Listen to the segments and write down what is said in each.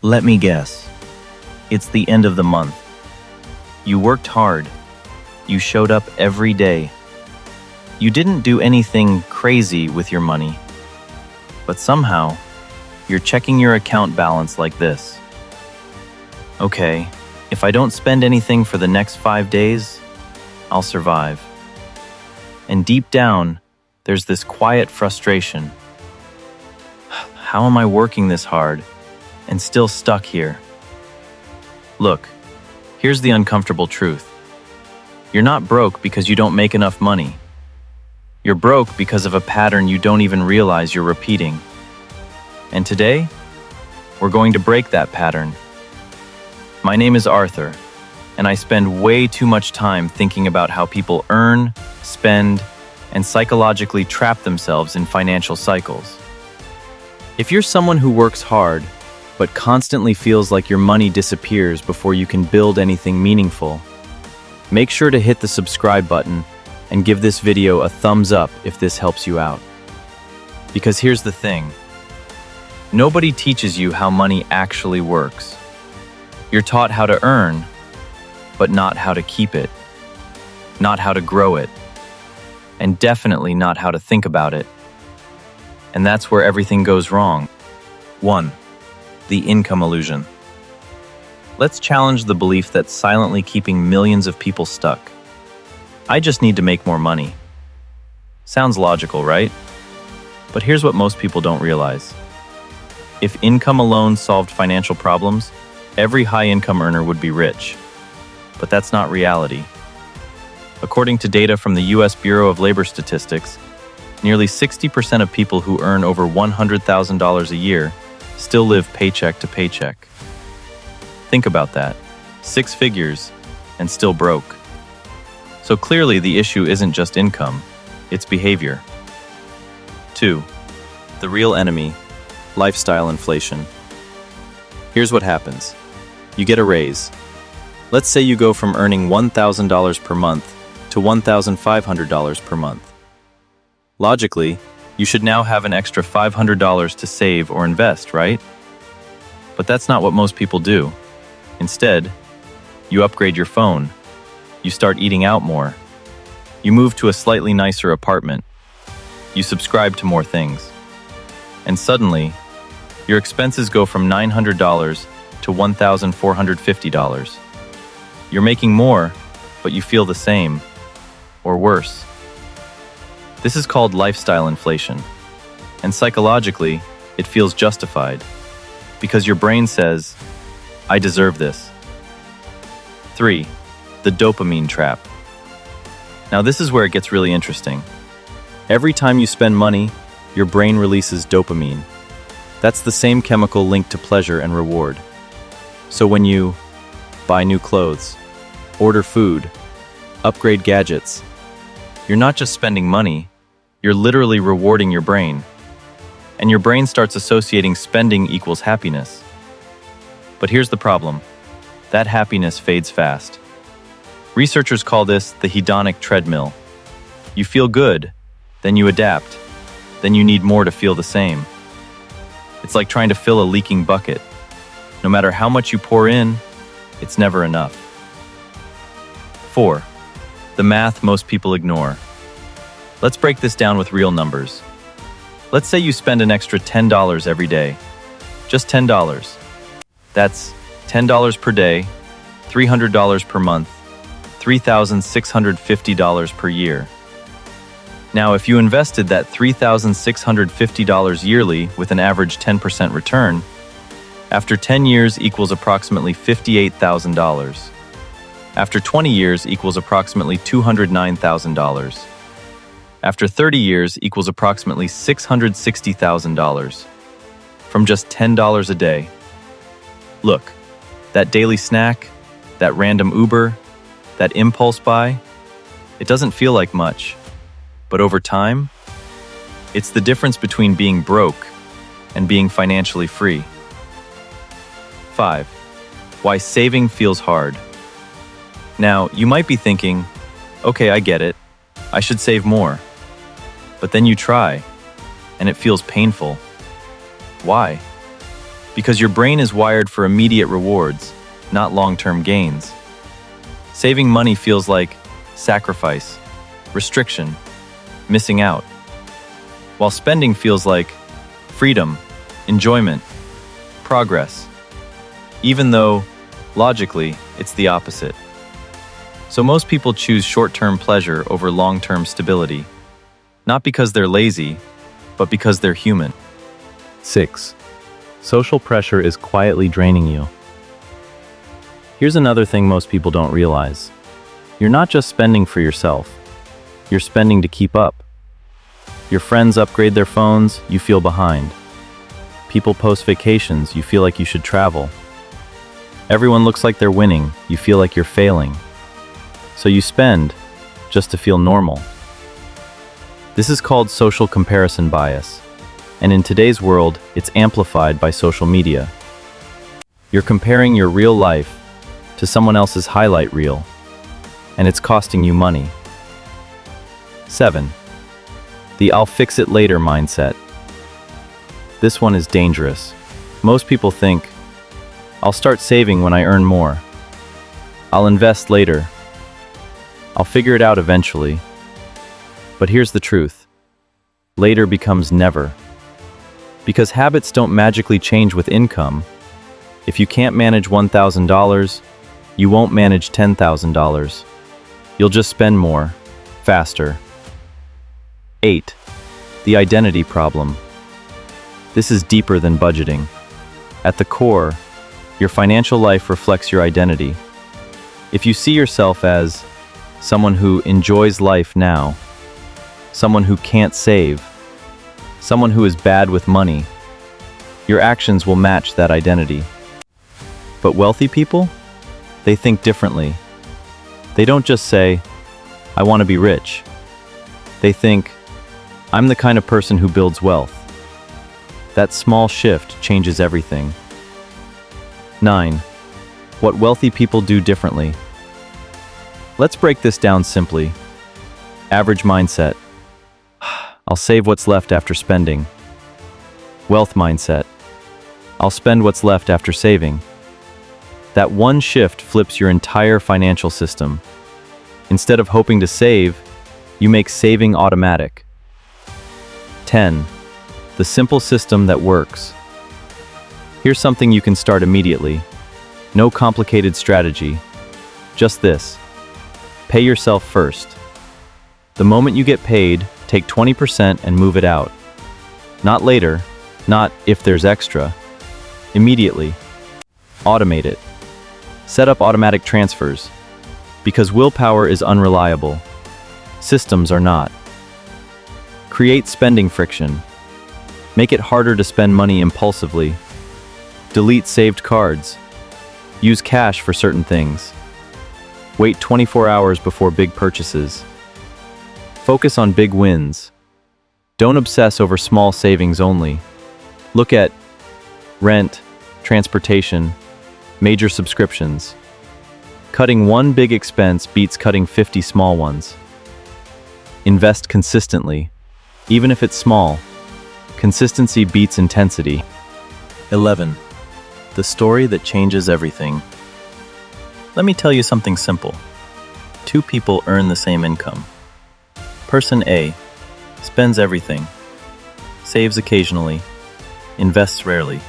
Let me guess. It's the end of the month. You worked hard. You showed up every day. You didn't do anything crazy with your money. But somehow, you're checking your account balance like this. Okay, if I don't spend anything for the next 5 days, I'll survive. And deep down, there's this quiet frustration. How am I working this hard and still stuck here? Look, here's the uncomfortable truth. You're not broke because you don't make enough money. You're broke because of a pattern you don't even realize you're repeating. And today, we're going to break that pattern. My name is Arthur, and I spend way too much time thinking about how people earn, spend, and psychologically trap themselves in financial cycles. If you're someone who works hard, but constantly feels like your money disappears before you can build anything meaningful, make sure to hit the subscribe button and give this video a thumbs up if this helps you out. Because here's the thing. Nobody teaches you how money actually works. You're taught how to earn, but not how to keep it, not how to grow it, and definitely not how to think about it. And that's where everything goes wrong. 1. The income illusion. Let's challenge the belief that's silently keeping millions of people stuck. I just need to make more money. Sounds logical, right? But here's what most people don't realize. If income alone solved financial problems, every high-income earner would be rich. But that's not reality. According to data from the U.S. Bureau of Labor Statistics, nearly 60% of people who earn over $100,000 a year still live paycheck to paycheck. Think about that. 6 figures and still broke. So clearly the issue isn't just income, it's behavior. 2. The real enemy, lifestyle inflation. Here's what happens. You get a raise. Let's say you go from earning $1,000 per month to $1,500 per month. Logically, you should now have an extra $500 to save or invest, right? But that's not what most people do. Instead, you upgrade your phone. You start eating out more. You move to a slightly nicer apartment. You subscribe to more things. And suddenly, your expenses go from $900 to $1,450. You're making more, but you feel the same, or worse. This is called lifestyle inflation. And psychologically, it feels justified, because your brain says, I deserve this. 3. The dopamine trap. Now this is where it gets really interesting. Every time you spend money, your brain releases dopamine. That's the same chemical linked to pleasure and reward. So when you buy new clothes, order food, upgrade gadgets, you're not just spending money, you're literally rewarding your brain. And your brain starts associating spending equals happiness. But here's the problem. That happiness fades fast. Researchers call this the hedonic treadmill. You feel good, then you adapt, then you need more to feel the same. It's like trying to fill a leaking bucket. No matter how much you pour in, it's never enough. 4. The math most people ignore. Let's break this down with real numbers. Let's say you spend an extra $10 every day. Just $10. That's $10 per day, $300 per month, $3,650 per year. Now, if you invested that $3,650 yearly with an average 10% return, after 10 years equals approximately $58,000. After 20 years equals approximately $209,000. After 30 years equals approximately $660,000. From just $10 a day. Look, that daily snack, that random Uber, that impulse buy, it doesn't feel like much. But over time, it's the difference between being broke and being financially free. 5. Why saving feels hard. Now, you might be thinking, okay, I get it. I should save more. But then you try, and it feels painful. Why? Because your brain is wired for immediate rewards, not long-term gains. Saving money feels like sacrifice, restriction, missing out, while spending feels like freedom, enjoyment, progress, even though, logically, it's the opposite. So most people choose short-term pleasure over long-term stability, not because they're lazy, but because they're human. 6. Social pressure is quietly draining you. Here's another thing most people don't realize. You're not just spending for yourself. You're spending to keep up. Your friends upgrade their phones, you feel behind. People post vacations, you feel like you should travel. Everyone looks like they're winning, you feel like you're failing. So you spend just to feel normal. This is called social comparison bias, and in today's world, it's amplified by social media. You're comparing your real life to someone else's highlight reel, and it's costing you money. 7. The "I'll fix it later" mindset. This one is dangerous. Most people think, I'll start saving when I earn more. I'll invest later. I'll figure it out eventually. But here's the truth. Later becomes never. Because habits don't magically change with income. If you can't manage $1,000, you won't manage $10,000. You'll just spend more, faster. 8. The identity problem. This is deeper than budgeting. At the core, your financial life reflects your identity. If you see yourself as someone who enjoys life now, someone who can't save, someone who is bad with money, your actions will match that identity. But wealthy people? They think differently. They don't just say, I want to be rich. They think, I'm the kind of person who builds wealth. That small shift changes everything. 9. What wealthy people do differently. Let's break this down simply. Average mindset. I'll save what's left after spending. Wealth mindset. I'll spend what's left after saving. That one shift flips your entire financial system. Instead of hoping to save, you make saving automatic. 10. The simple system that works. Here's something you can start immediately. No complicated strategy. Just this. Pay yourself first. The moment you get paid, take 20% and move it out. Not later, not if there's extra. Immediately. Automate it. Set up automatic transfers. Because willpower is unreliable. Systems are not. Create spending friction. Make it harder to spend money impulsively. Delete saved cards. Use cash for certain things. Wait 24 hours before big purchases. Focus on big wins. Don't obsess over small savings only. Look at rent, transportation, major subscriptions. Cutting one big expense beats cutting 50 small ones. Invest consistently, even if it's small. Consistency beats intensity. 11. The story that changes everything. Let me tell you something simple. Two people earn the same income. Person A spends everything, saves occasionally, invests rarely.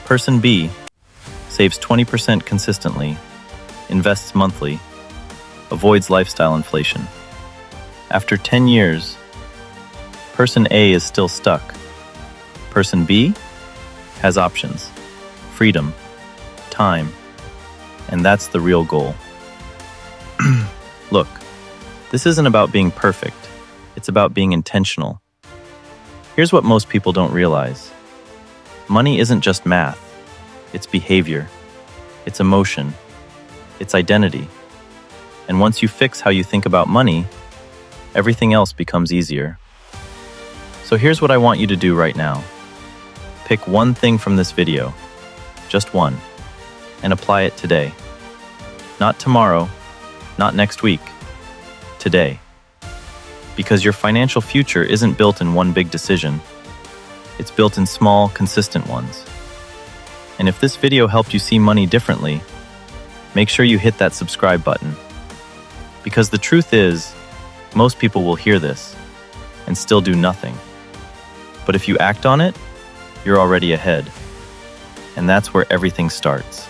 Person B saves 20% consistently, invests monthly, avoids lifestyle inflation. After 10 years, Person A is still stuck. Person B has options, freedom, time, and that's the real goal. Look, this isn't about being perfect. It's about being intentional. Here's what most people don't realize. Money isn't just math. It's behavior. It's emotion. It's identity. And once you fix how you think about money, everything else becomes easier. So here's what I want you to do right now. Pick one thing from this video, just one, and apply it today. Not tomorrow, not next week, today. Because your financial future isn't built in one big decision. It's built in small, consistent ones. And if this video helped you see money differently, make sure you hit that subscribe button. Because the truth is, most people will hear this and still do nothing. But if you act on it, you're already ahead. And that's where everything starts.